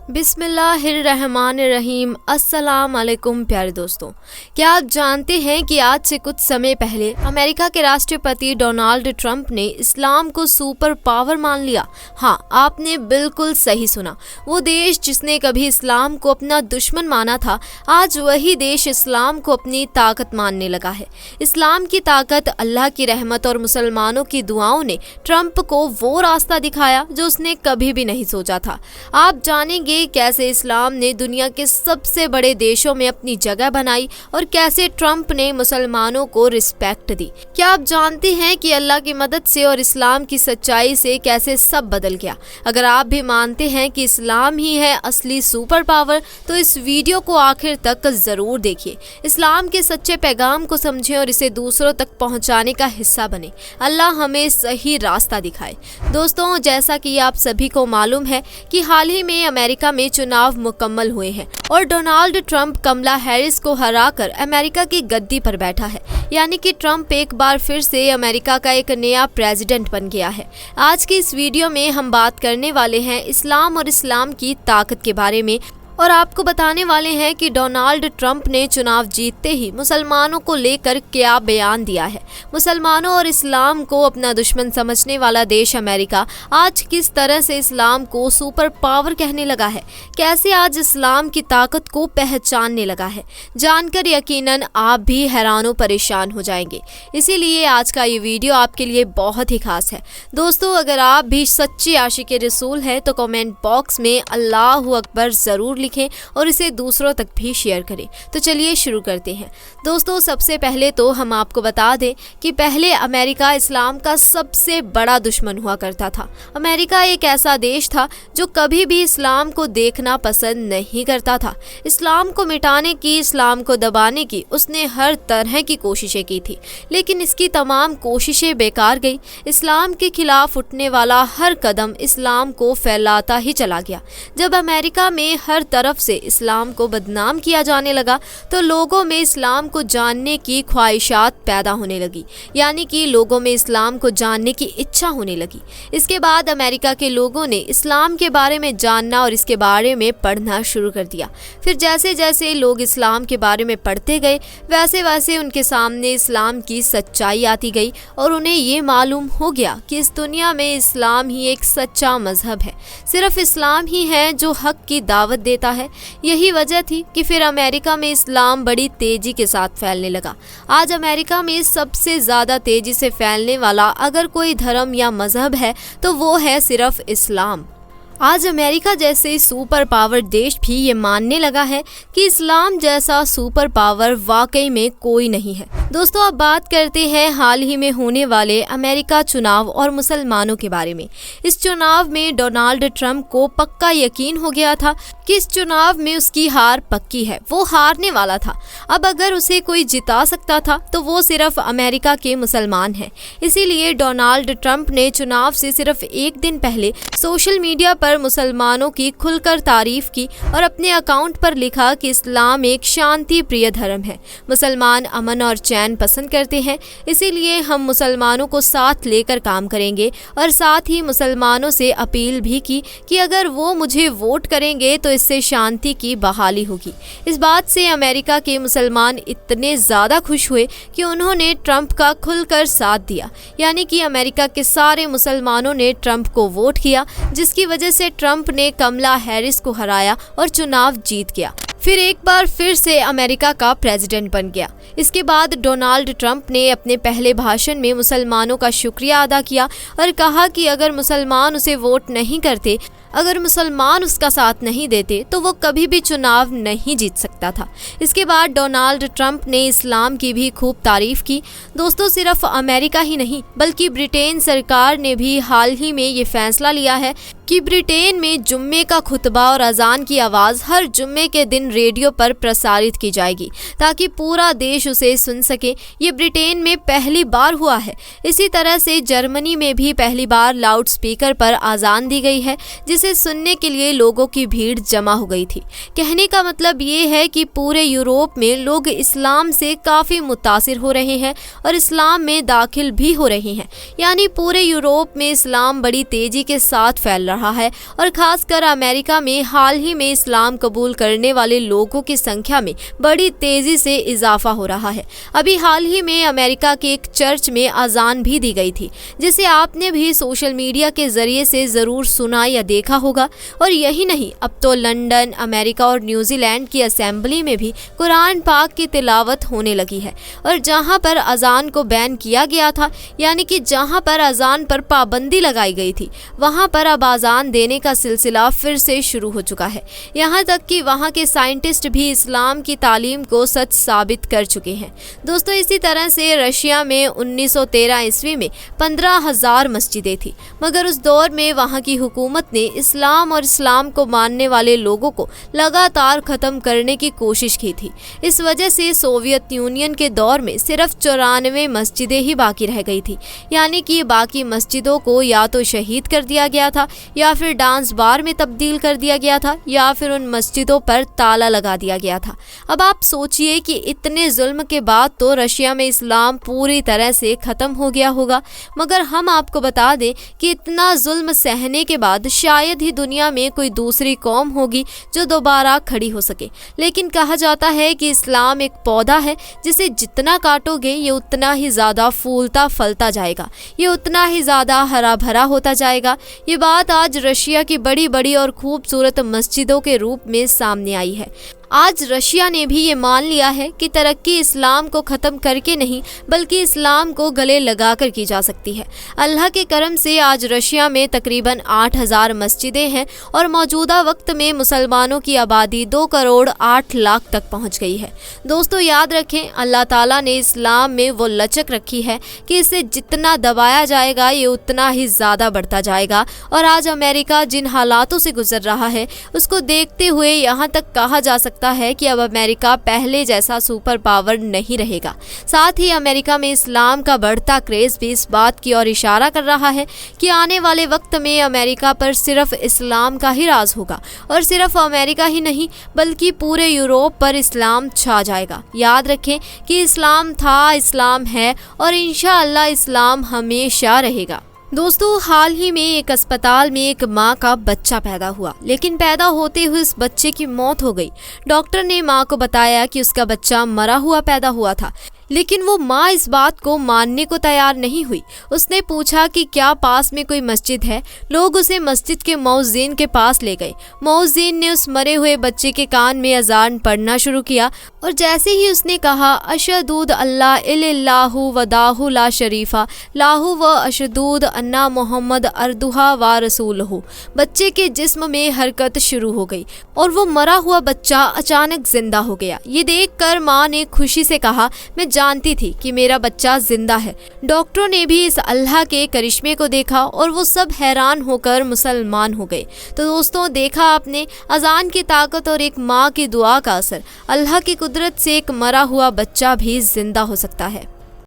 बिस्मिल्लाहिर्रहमानिर्रहीम। अस्सलाम वालेकुम प्यारे दोस्तों, क्या आप जानते हैं कि आज से कुछ समय पहले अमेरिका के राष्ट्रपति डोनाल्ड ट्रंप ने इस्लाम को सुपर पावर मान लिया। हाँ, आपने बिल्कुल सही सुना। वो देश जिसने कभी इस्लाम को अपना दुश्मन माना था, आज वही देश इस्लाम को अपनी ताकत मानने लगा है। इस्लाम की ताकत, अल्लाह की रहमत और मुसलमानों की दुआओं ने ट्रंप को वो रास्ता दिखाया जो उसने कभी भी नहीं सोचा था। आप जानेंगे कैसे इस्लाम ने दुनिया के सबसे बड़े देशों में अपनी जगह बनाई और कैसे ट्रंप ने मुसलमानों को रिस्पेक्ट दी। क्या आप जानते हैं कि अल्लाह की मदद से और इस्लाम की सच्चाई से कैसे सब बदल गया। अगर आप भी मानते हैं कि इस्लाम ही है असली सुपर पावर, तो इस वीडियो को आखिर तक जरूर देखिए। इस्लाम के सच्चे पैगाम को समझें और इसे दूसरों तक पहुंचाने का हिस्सा बने। अल्लाह हमें सही रास्ता दिखाए। दोस्तों, जैसा कि आप सभी को मालूम है कि हाल ही में अमेरिका में चुनाव मुकम्मल हुए हैं और डोनाल्ड ट्रंप कमला हैरिस को हराकर अमेरिका की गद्दी पर बैठा है। यानी कि ट्रंप एक बार फिर से अमेरिका का एक नया प्रेसिडेंट बन गया है। आज की इस वीडियो में हम बात करने वाले हैं इस्लाम और इस्लाम की ताकत के बारे में और आपको बताने वाले हैं कि डोनाल्ड ट्रंप ने चुनाव जीतते ही मुसलमानों को लेकर क्या बयान दिया है। मुसलमानों और इस्लाम को अपना दुश्मन समझने वाला देश अमेरिका आज किस तरह से इस्लाम को सुपर पावर कहने लगा है, कैसे आज इस्लाम की ताकत को पहचानने लगा है। जानकर यकीनन आप भी हैरानो परेशान हो जाएंगे। इसीलिए आज का ये वीडियो आपके लिए बहुत ही खास है। दोस्तों, अगर आप भी सच्चे आशिक रसूल हैं तो कमेंट बॉक्स में अल्लाहु अकबर जरूर लिखें और इसे दूसरों तक भी शेयर करें। तो चलिए शुरू करते हैं। दोस्तों, सबसे पहले तो हम आपको बता दें कि पहले अमेरिका इस्लाम का सबसे बड़ा दुश्मन हुआ करता था। अमेरिका एक ऐसा देश था जो कभी भी इस्लाम को देखना पसंद नहीं करता था। इस्लाम को मिटाने की, इस्लाम को दबाने की उसने हर तरह की कोशिशें की थी, लेकिन इसकी तमाम कोशिशें बेकार गई। इस्लाम के खिलाफ उठने वाला हर कदम इस्लाम को फैलाता ही चला गया। जब अमेरिका में हर तरफ से इस्लाम को बदनाम किया जाने लगा तो लोगों में इस्लाम को जानने की ख्वाहिशात पैदा होने लगी, यानी कि लोगों में इस्लाम को जानने की इच्छा होने लगी। इसके बाद अमेरिका के लोगों ने इस्लाम के बारे में जानना और इसके बारे में पढ़ना शुरू कर दिया। फिर जैसे जैसे लोग इस्लाम के बारे में पढ़ते गए, वैसे वैसे उनके सामने इस्लाम की सच्चाई आती गई और उन्हें ये मालूम हो गया कि इस दुनिया में इस्लाम ही एक सच्चा मजहब है। सिर्फ इस्लाम ही है जो हक की दावत देता है। यही वजह थी कि फिर अमेरिका में इस्लाम बड़ी तेजी के साथ फैलने लगा। आज अमेरिका में सबसे ज्यादा तेजी से फैलने वाला अगर कोई धर्म या मजहब है तो वो है सिर्फ इस्लाम। आज अमेरिका जैसे सुपर पावर देश भी ये मानने लगा है कि इस्लाम जैसा सुपर पावर वाकई में कोई नहीं है। दोस्तों, अब बात करते हैं हाल ही में होने वाले अमेरिका चुनाव और मुसलमानों के बारे में। इस चुनाव में डोनाल्ड ट्रंप को पक्का यकीन हो गया था कि इस चुनाव में उसकी हार पक्की है, वो हारने वाला था। अब अगर उसे कोई जिता सकता था तो वो सिर्फ अमेरिका के मुसलमान हैं। इसीलिए डोनाल्ड ट्रंप ने चुनाव से सिर्फ एक दिन पहले सोशल मीडिया पर मुसलमानों की खुलकर तारीफ की और अपने अकाउंट पर लिखा कि इस्लाम एक शांति प्रिय धर्म है। मुसलमान अमन और चैन पसंद करते हैं, इसीलिए हम मुसलमानों को साथ लेकर काम करेंगे। और साथ ही मुसलमानों से अपील भी की कि अगर वो मुझे वोट करेंगे तो इससे शांति की बहाली होगी। इस बात से अमेरिका के मुसलमान इतने ज्यादा खुश हुए कि उन्होंने ट्रंप का खुलकर साथ दिया। यानी कि अमेरिका के सारे मुसलमानों ने ट्रंप को वोट किया, जिसकी वजह से ट्रंप ने कमला हैरिस को हराया और चुनाव जीत गया। फिर एक बार फिर से अमेरिका का प्रेसिडेंट बन गया। इसके बाद डोनाल्ड ट्रंप ने अपने पहले भाषण में मुसलमानों का शुक्रिया अदा किया और कहा कि अगर मुसलमान उसे वोट नहीं करते, अगर मुसलमान उसका साथ नहीं देते तो वो कभी भी चुनाव नहीं जीत सकता था। इसके बाद डोनाल्ड ट्रंप ने इस्लाम की भी खूब तारीफ की। दोस्तों, सिर्फ अमेरिका ही नहीं बल्कि ब्रिटेन सरकार ने भी हाल ही में ये फैसला लिया है कि ब्रिटेन में जुम्मे का खुतबा और अजान की आवाज़ हर जुम्मे के दिन रेडियो पर प्रसारित की जाएगी ताकि पूरा देश उसे सुन सके। ये ब्रिटेन में पहली बार हुआ है। इसी तरह से जर्मनी में भी पहली बार लाउड स्पीकर पर अजान दी गई है, जिसे सुनने के लिए लोगों की भीड़ जमा हो गई थी। कहने का मतलब ये है कि पूरे यूरोप में लोग इस्लाम से काफ़ी मुतासिर हो रहे हैं और इस्लाम में दाखिल भी हो रहे हैं। यानी पूरे यूरोप में इस्लाम बड़ी तेज़ी के साथ फैल रहा है और ख़ासकर अमेरिका में हाल ही में इस्लाम कबूल करने वाले लोगों की संख्या में बड़ी तेज़ी से इजाफा हो रहा है। अभी हाल ही में अमेरिका के एक चर्च में अजान भी दी गई थी, जिसे आपने भी सोशल मीडिया के ज़रिए से ज़रूर सुना या देखा होगा। और यही नहीं, अब तो लंदन, अमेरिका और न्यूजीलैंड की असेंबली में भी कुरान पाक की तिलावत होने लगी है। और जहां पर अजान को बैन किया गया था, यानी कि जहां पर अजान पर पाबंदी लगाई गई थी, वहां पर अब अजान देने का सिलसिला फिर से शुरू हो चुका है। यहाँ तक कि वहाँ के साइंटिस्ट भी इस्लाम की तालीम को सच साबित कर चुके हैं। दोस्तों, इसी तरह से रशिया में 1913 ईस्वी में 15,000 मस्जिदें थी, मगर उस दौर में वहाँ की हुकूमत ने इस्लाम और इस्लाम को मानने वाले लोगों को लगातार ख़त्म करने की कोशिश की थी। इस वजह से सोवियत यूनियन के दौर में सिर्फ 94 मस्जिदें ही बाकी रह गई थी। यानी कि बाकी मस्जिदों को या तो शहीद कर दिया गया था, या फिर डांस बार में तब्दील कर दिया गया था, या फिर उन मस्जिदों पर ताला लगा दिया गया था। अब आप सोचिए कि इतने जुल्म के बाद तो रशिया में इस्लाम पूरी तरह से ख़त्म हो गया होगा, मगर हम आपको बता दें कि इतना जुल्म सहने के बाद शायद ही दुनिया में कोई दूसरी कौम होगी जो दोबारा खड़ी हो सके। लेकिन कहा जाता है कि इस्लाम एक पौधा है, जिसे जितना काटोगे ये उतना ही ज़्यादा फूलता फलता जाएगा, ये उतना ही ज़्यादा हरा भरा होता जाएगा। ये बात आज रशिया की बड़ी बड़ी और खूबसूरत मस्जिदों के रूप में सामने आई है। आज रशिया ने भी ये मान लिया है कि तरक्की इस्लाम को ख़त्म करके नहीं, बल्कि इस्लाम को गले लगाकर की जा सकती है। अल्लाह के करम से आज रशिया में तकरीबन 8,000 मस्जिदें हैं और मौजूदा वक्त में मुसलमानों की आबादी 2 करोड़ 8 लाख तक पहुंच गई है। दोस्तों, याद रखें, अल्लाह ताला ने इस्लाम में वो लचक रखी है कि इसे जितना दबाया जाएगा ये उतना ही ज़्यादा बढ़ता जाएगा। और आज अमेरिका जिन हालातों से गुजर रहा है, उसको देखते हुए यहाँ तक कहा जा सकता है कि अब अमेरिका पहले जैसा सुपर पावर नहीं रहेगा। साथ ही अमेरिका में इस्लाम का बढ़ता क्रेज भी इस बात की ओर इशारा कर रहा है कि आने वाले वक्त में अमेरिका पर सिर्फ इस्लाम का ही राज होगा। और सिर्फ अमेरिका ही नहीं, बल्कि पूरे यूरोप पर इस्लाम छा जाएगा। याद रखें कि इस्लाम था, इस्लाम है और इंशाअल्लाह इस्लाम हमेशा रहेगा। दोस्तों, हाल ही में एक अस्पताल में एक माँ का बच्चा पैदा हुआ, लेकिन पैदा होते हुए उस बच्चे की मौत हो गई। डॉक्टर ने माँ को बताया कि उसका बच्चा मरा हुआ पैदा हुआ था, लेकिन वो माँ इस बात को मानने को तैयार नहीं हुई। उसने पूछा कि क्या पास में कोई मस्जिद है। लोग उसे मस्जिद के मौज़ीन के पास ले गए। मौज़ीन ने उस मरे हुए बच्चे के कान में अजान पढ़ना शुरू किया और जैसे ही उसने कहा, अशहदुद अल्लाह इल्लल्लाहु वदाहु ला शरीफा लाहु व अशहदुद अन्ना मोहम्मद अर्दुहा व रसूलहु, बच्चे के जिस्म में हरकत शुरू हो गई और वो मरा हुआ बच्चा अचानक जिंदा हो गया। ये देखकर माँ ने खुशी से कहा, मैं जानती थी कि मेरा बच्चा जिंदा है। डॉक्टरों ने भी इस अल्लाह के करिश्मे को देखा और वो सब हैरान होकर मुसलमान हो गए। तो दोस्तों, देखा आपने अजान की ताकत और एक माँ की दुआ का असर। अल्लाह की कुदरत से एक मरा हुआ बच्चा भी जिंदा हो सकता है।